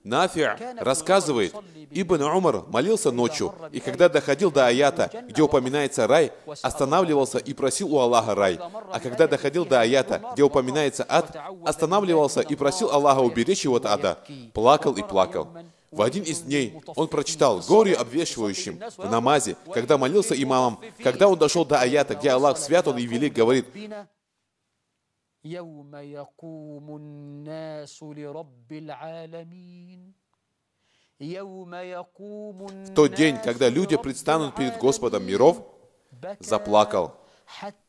Нафи' рассказывает: Ибн Умар молился ночью, и когда доходил до аята, где упоминается рай, останавливался и просил у Аллаха рай. А когда доходил до аята, где упоминается ад, останавливался и просил Аллаха уберечь его от ада. Плакал и плакал. В один из дней он прочитал горе обвешивающим в намазе, когда молился имамом. Когда он дошел до аята, где Аллах свят он и велик, говорит: يوم يقوم الناس لرب العالمين. В тот день, когда люди предстанут перед Господом миров, заплакал,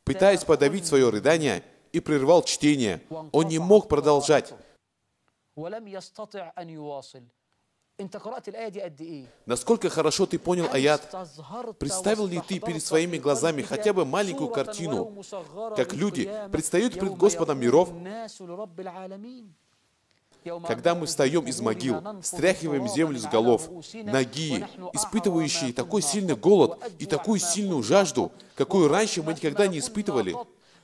пытаясь подавить свое рыдание, и прервал чтение. Он не мог продолжать. Насколько хорошо ты понял аят? Представил ли ты перед своими глазами хотя бы маленькую картину, как люди предстают пред Господом миров? Когда мы встаем из могил, стряхиваем землю с голов, ноги, испытывающие такой сильный голод и такую сильную жажду, какую раньше мы никогда не испытывали,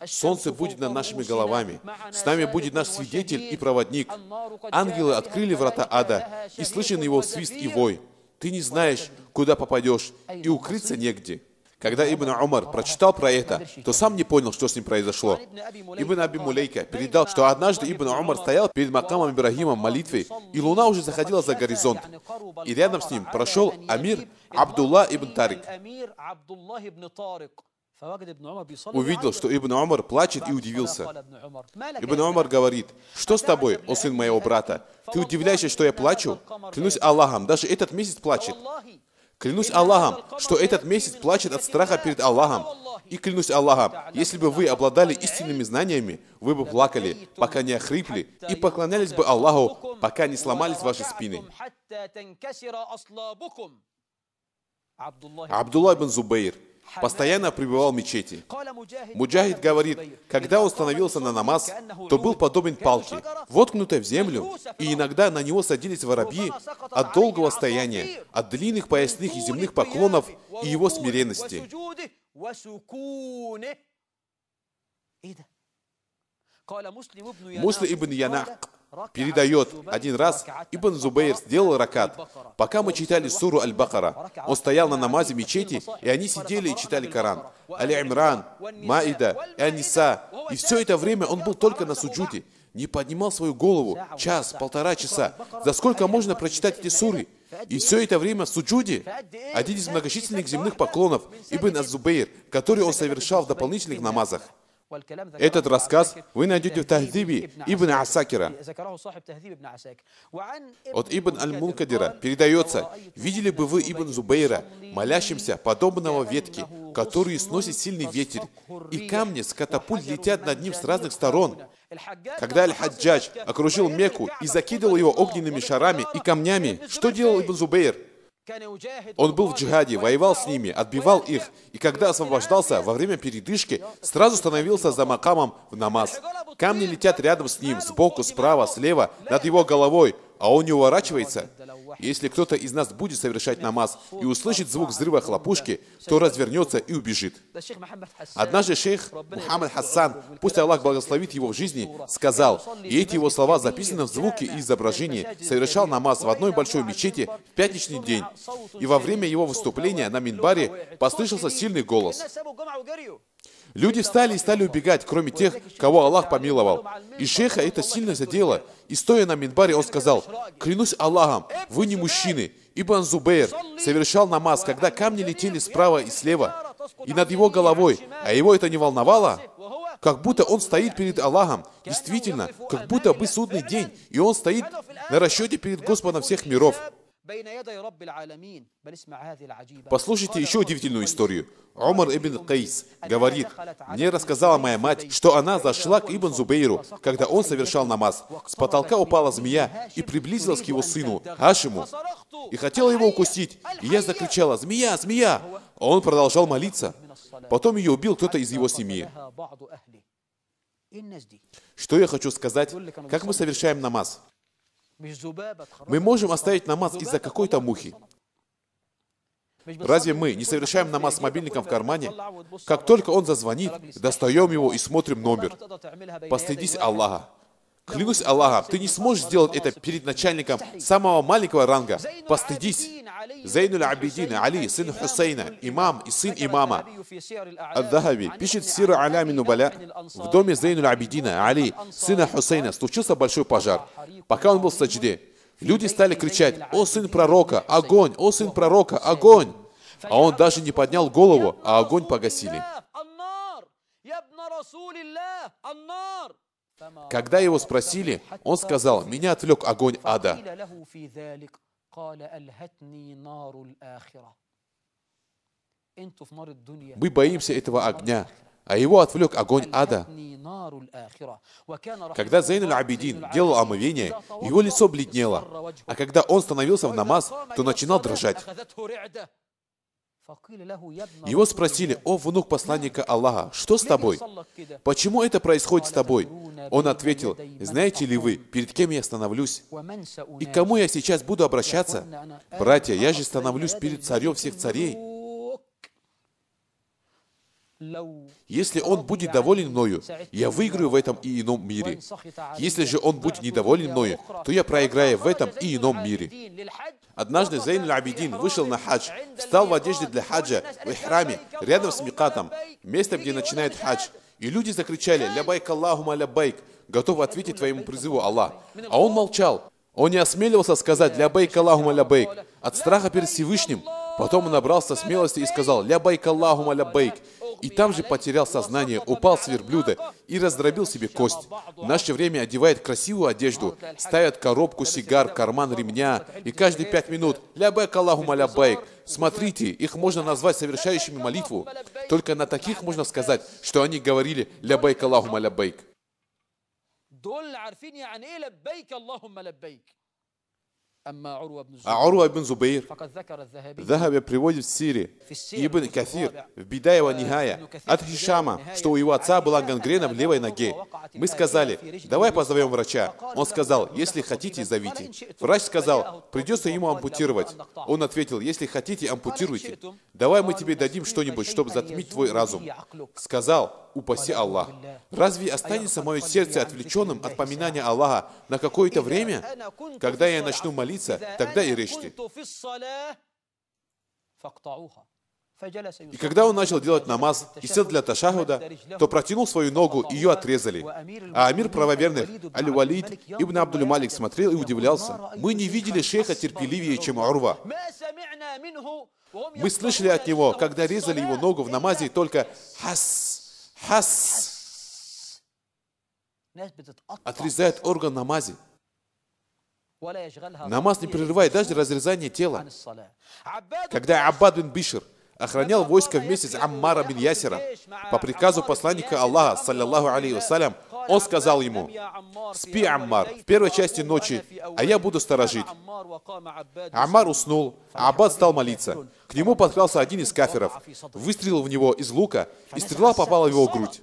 солнце будет над нашими головами, с нами будет наш свидетель и проводник. Ангелы открыли врата ада, и слышен его свист и вой. Ты не знаешь, куда попадешь, и укрыться негде. Когда Ибн Умар прочитал про это, то сам не понял, что с ним произошло. Ибн Аби Мулейка передал, что однажды Ибн Умар стоял перед макамом Ибрагима в молитве, и луна уже заходила за горизонт. И рядом с ним прошел амир Абдулла ибн Тарик. Увидел, что Ибн Умар плачет, и удивился. Ибн Умар говорит: «Что с тобой, о сын моего брата? Ты удивляешься, что я плачу? Клянусь Аллахом, даже этот месяц плачет. Клянусь Аллахом, что этот месяц плачет от страха перед Аллахом. И клянусь Аллахом, если бы вы обладали истинными знаниями, вы бы плакали, пока не охрипли, и поклонялись бы Аллаху, пока не сломались ваши спины». Абдулла ибн Зубейр постоянно пребывал в мечети. Муджахид говорит, когда он становился на намаз, то был подобен палке, воткнутой в землю, и иногда на него садились воробьи от долгого стояния, от длинных поясных и земных поклонов и его смиренности. Муслим ибн Янак передает: один раз Ибн Зубейр сделал ракат. Пока мы читали суру Аль-Бакара, он стоял на намазе мечети, и они сидели и читали Коран. Али-Имран, Маида и Аниса. И все это время он был только на суджуде, не поднимал свою голову. Час, полтора часа. За сколько можно прочитать эти суры? И все это время в суджуде. Один из многочисленных земных поклонов, Ибн Az-Зубейр, который он совершал в дополнительных намазах. Этот рассказ вы найдете в Тахдибе Ибн Асакира. От Ибн Аль-Мункадира передается: видели бы вы Ибн Зубейра, молящимся подобного ветке, которую сносит сильный ветер, и камни с катапульт летят над ним с разных сторон. Когда Аль-Хаджадж окружил Мекку и закидывал его огненными шарами и камнями, что делал Ибн Зубейр? Он был в джихаде, воевал с ними, отбивал их, и когда освобождался во время передышки, сразу становился за макамом в намаз. Камни летят рядом с ним, сбоку, справа, слева, над его головой, а он не уворачивается. Если кто-то из нас будет совершать намаз и услышит звук взрыва хлопушки, то развернется и убежит. Однажды шейх Мухаммад Хасан, пусть Аллах благословит его в жизни, сказал, и эти его слова записаны в звуке и изображении, совершал намаз в одной большой мечети в пятничный день. И во время его выступления на минбаре послышался сильный голос. Люди встали и стали убегать, кроме тех, кого Аллах помиловал. И шейха это сильно задело. И стоя на минбаре, он сказал: клянусь Аллахом, вы не мужчины. Ибн Зубейр совершал намаз, когда камни летели справа и слева, и над его головой, а его это не волновало. Как будто он стоит перед Аллахом. Действительно, как будто бы судный день, и он стоит на расчете перед Господом всех миров. Послушайте еще удивительную историю. Умар ибн Кайс говорит: мне рассказала моя мать, что она зашла к Ибн Зубейру, когда он совершал намаз. С потолка упала змея и приблизилась к его сыну Хашиму и хотела его укусить. И я закричала: змея, змея! А он продолжал молиться. Потом ее убил кто-то из его семьи. Что я хочу сказать? Как мы совершаем намаз? Мы можем оставить намаз из-за какой-то мухи. Разве мы не совершаем намаз с мобильником в кармане? Как только он зазвонит, достаем его и смотрим номер. Постыдись Аллаха. Клянусь Аллахом, ты не сможешь сделать это перед начальником самого маленького ранга. Постыдись. Зейнуль Абидин Али, сын Хусейна, имам и сын имама. Ад-Дахаби пишет в Сиру Алями Нубаля: в доме Зейнуль Абидина Али, сына Хусейна, случился большой пожар. Пока он был в саджде, люди стали кричать: о сын пророка, огонь! О сын пророка, огонь! А он даже не поднял голову, а огонь погасили. Когда его спросили, он сказал: меня отвлек огонь ада. Мы боимся этого огня, а его отвлек огонь ада. Когда Зейнуль Абидин делал омовение, его лицо бледнело, а когда он становился в намаз, то начинал дрожать. Его спросили: о внук посланника Аллаха, что с тобой? Почему это происходит с тобой? Он ответил: знаете ли вы, перед кем я становлюсь? И к кому я сейчас буду обращаться? Братья, я же становлюсь перед царем всех царей. Если он будет доволен мною, я выиграю в этом и ином мире. Если же он будет недоволен мною, то я проиграю в этом и ином мире. Однажды Зейнуль Абидин вышел на хадж, встал в одежде для хаджа, в ихраме, рядом с микатом, место, где начинает хадж. И люди закричали: «Лябайк Аллахума лябайк», готов ответить твоему призыву Аллах. А он молчал. Он не осмеливался сказать «Лябайк Аллахума лябайк» от страха перед Всевышним. Потом он набрался смелости и сказал «Лябайк Аллахума лябайк». И там же потерял сознание, упал с верблюда и раздробил себе кость. В наше время одевает красивую одежду, ставят коробку сигар, карман ремня, и каждые 5 минут «Лябайк Аллахума лябайк». Смотрите, их можно назвать совершающими молитву. Только на таких можно сказать, что они говорили «Лябайк Аллахума лябайк». А Урва ибн Зубейр, Захаби приводит в Сире, Ибн Кафир, в Бидая ва Нихая, от Хишама, что у его отца была гангрена в левой ноге. Мы сказали: давай позовем врача. Он сказал: если хотите, зовите. Врач сказал: придется ему ампутировать. Он ответил: если хотите, ампутируйте. Давай мы тебе дадим что-нибудь, чтобы затмить твой разум. Сказал: упаси Аллах. Разве останется мое сердце отвлеченным от поминания Аллаха на какое-то время? Когда я начну молиться, тогда и режьте. И когда он начал делать намаз и сел для ташахуда, то протянул свою ногу, и ее отрезали. А амир правоверных Аль-Валид ибн Абдуль-Малик смотрел и удивлялся. Мы не видели шейха терпеливее, чем Урва. Мы слышали от него, когда резали его ногу в намазе, только «хас, хас». отрезает орган намази. Намаз не прерывает даже разрезание тела. Когда Аббад бин Бишр охранял войско вместе с Аммара бин Ясира, по приказу посланника Аллаха, саллаллаху алейхи вассалям, он сказал ему: «Спи, Аммар, в первой части ночи, а я буду сторожить». Аммар уснул, а Аббад стал молиться. К нему подкрался один из кафиров, выстрелил в него из лука, и стрела попала в его грудь.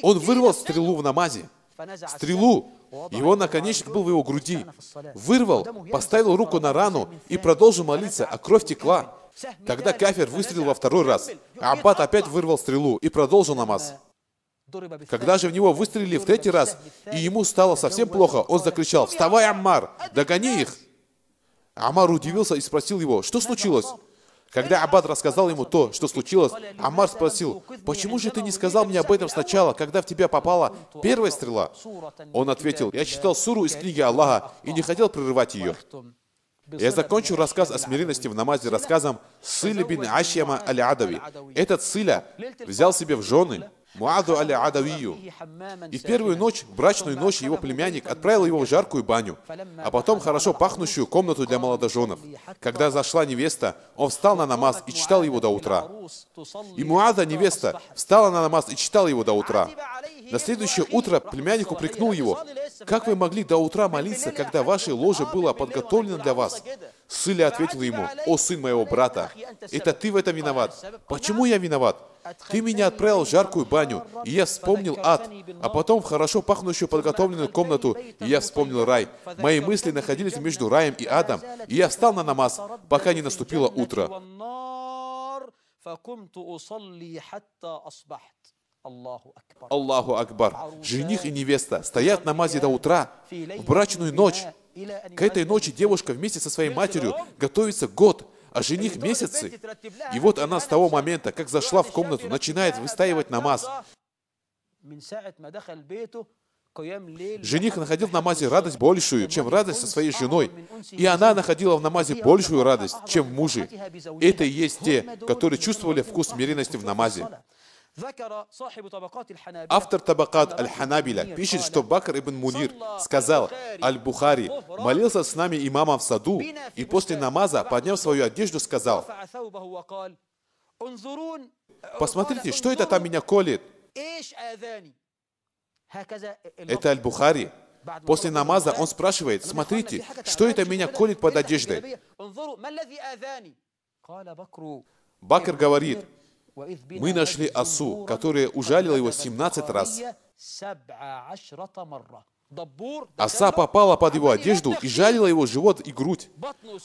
Он вырвал стрелу в намазе. Стрелу, его наконечник был в его груди. Вырвал, поставил руку на рану и продолжил молиться, а кровь текла. Тогда кафир выстрелил во второй раз, а Аббад опять вырвал стрелу и продолжил намаз. Когда же в него выстрелили в третий раз, и ему стало совсем плохо, он закричал: «Вставай, Аммар, догони их!» Аммар удивился и спросил его: «Что случилось?» Когда Аббад рассказал ему то, что случилось, Аммар спросил: «Почему же ты не сказал мне об этом сначала, когда в тебя попала первая стрела?» Он ответил: «Я читал суру из книги Аллаха и не хотел прерывать ее». Я закончу рассказ о смиренности в намазе рассказом Сыля бин Ашьяма аль-Адави. Этот Сыля взял себе в жены Муаду аль-Адавию. И в первую ночь, брачную ночь, его племянник отправил его в жаркую баню, а потом хорошо пахнущую комнату для молодоженов. Когда зашла невеста, он встал на намаз и читал его до утра. И Муада, невеста, встала на намаз и читала его до утра. На следующее утро племянник упрекнул его: «Как вы могли до утра молиться, когда ваше ложе было подготовлено для вас?» Сыля ответил ему: «О сын моего брата, это ты в этом виноват». «Почему я виноват? Ты меня отправил в жаркую баню, и я вспомнил ад, а потом в хорошо пахнущую подготовленную комнату, и я вспомнил рай. Мои мысли находились между раем и адом, и я встал на намаз, пока не наступило утро». Аллаху Акбар. Жених и невеста стоят в намазе до утра, в брачную ночь. К этой ночи девушка вместе со своей матерью готовится год, а жених месяцы. И вот она с того момента, как зашла в комнату, начинает выстаивать намаз. Жених находил в намазе радость большую, чем радость со своей женой. И она находила в намазе большую радость, чем в муже. Это и есть те, которые чувствовали вкус смиренности в намазе. Автор Табакат Аль-Ханабиля пишет, что Бакр ибн Мунир сказал: «Аль-Бухари молился с нами имамом в саду, и после намаза, подняв свою одежду, сказал: посмотрите, что это там меня колет?» Это Аль-Бухари. После намаза он спрашивает: смотрите, что это меня колет под одеждой? Бакр говорит: мы нашли осу, которая ужалила его 17 раз. Оса попала под его одежду и жалила его живот и грудь.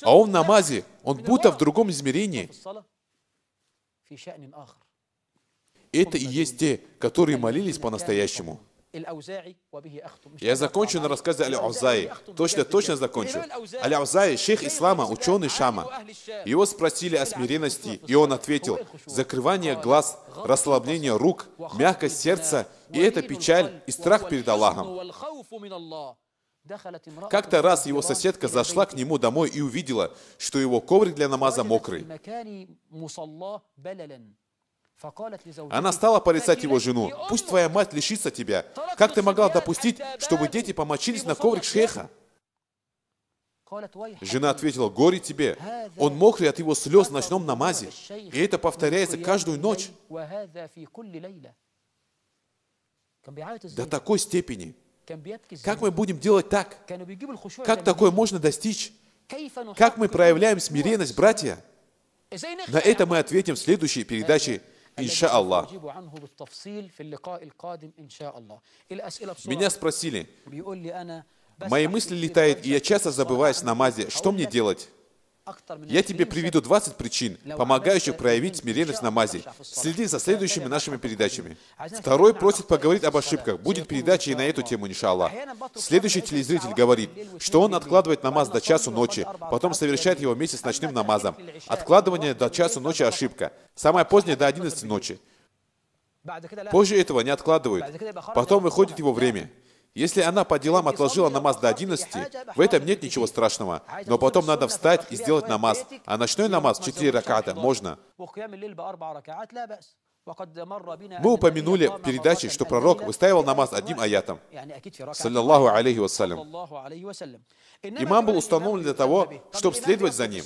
А он в намазе, он будто в другом измерении. Это и есть те, которые молились по-настоящему. Я закончу на рассказе Аль-Аузаи. Точно закончу. Аль-Аузаи — шейх ислама, ученый Шама. Его спросили о смиренности, и он ответил: закрывание глаз, расслабление рук, мягкость сердца, и это печаль и страх перед Аллахом. Как-то раз его соседка зашла к нему домой и увидела, что его коврик для намаза мокрый. Она стала порицать его жену: «Пусть твоя мать лишится тебя. Как ты могла допустить, чтобы дети помочились на коврик шейха?» Жена ответила: «Горе тебе, он мокрый от его слез в ночном намазе, и это повторяется каждую ночь». До такой степени. Как мы будем делать так? Как такое можно достичь? Как мы проявляем смиренность, братья? На это мы ответим в следующей передаче, иншаллах. Меня спросили, мои мысли летают, и я часто забываюсь в намазе. Что мне делать? Я тебе приведу 20 причин, помогающих проявить смиренность в намазе. Следи за следующими нашими передачами. Второй просит поговорить об ошибках. Будет передача и на эту тему, иншаллах. Следующий телезритель говорит, что он откладывает намаз до часу ночи, потом совершает его вместе с ночным намазом. Откладывание до часу ночи — ошибка. Самое позднее — до 11 ночи. Позже этого не откладывают. Потом выходит его время. Если она по делам отложила намаз до 11, в этом нет ничего страшного. Но потом надо встать и сделать намаз. А ночной намаз 4 раката можно. Мы упомянули в передаче, что пророк выстаивал намаз одним аятом. Саллаллаху алейхи вассалям. Имам был установлен для того, чтобы следовать за ним.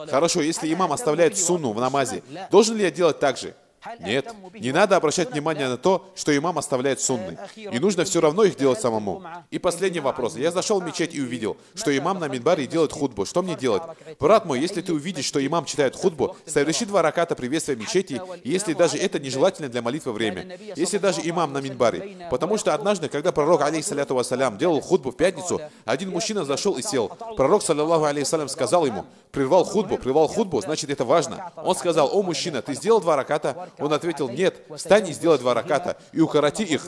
Хорошо, если имам оставляет сунну в намазе, должен ли я делать так же? Нет, не надо обращать внимание на то, что имам оставляет сунны. И нужно все равно их делать самому. И последний вопрос. Я зашел в мечеть и увидел, что имам на минбаре делает хутбу. Что мне делать? Брат мой, если ты увидишь, что имам читает хутбу, соверши 2 раката приветствия мечети, если даже это нежелательно для молитвы время. Если даже имам на минбаре. Потому что однажды, когда пророк, алейхиссаляту вассалям, делал хутбу в пятницу, один мужчина зашел и сел. Пророк, саллаллаху алейхиссалям, сказал ему: прервал хутбу, значит это важно. Он сказал: о мужчина, ты сделал 2 раката? Он ответил: нет, встань и сделай 2 раката, и укороти их.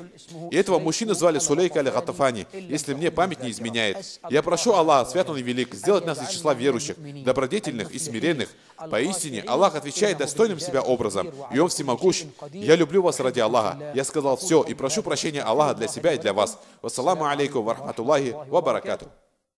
И этого мужчину звали Сулейка аль-Гатафани, если мне память не изменяет. Я прошу Аллаха, свят Он и велик, сделать нас из числа верующих, добродетельных и смиренных. Поистине, Аллах отвечает достойным себя образом, и Он всемогущ. Я люблю вас ради Аллаха. Я сказал все, и прошу прощения Аллаха для себя и для вас. Вассаламу алейкум ва рахматуллахи ва баракатух.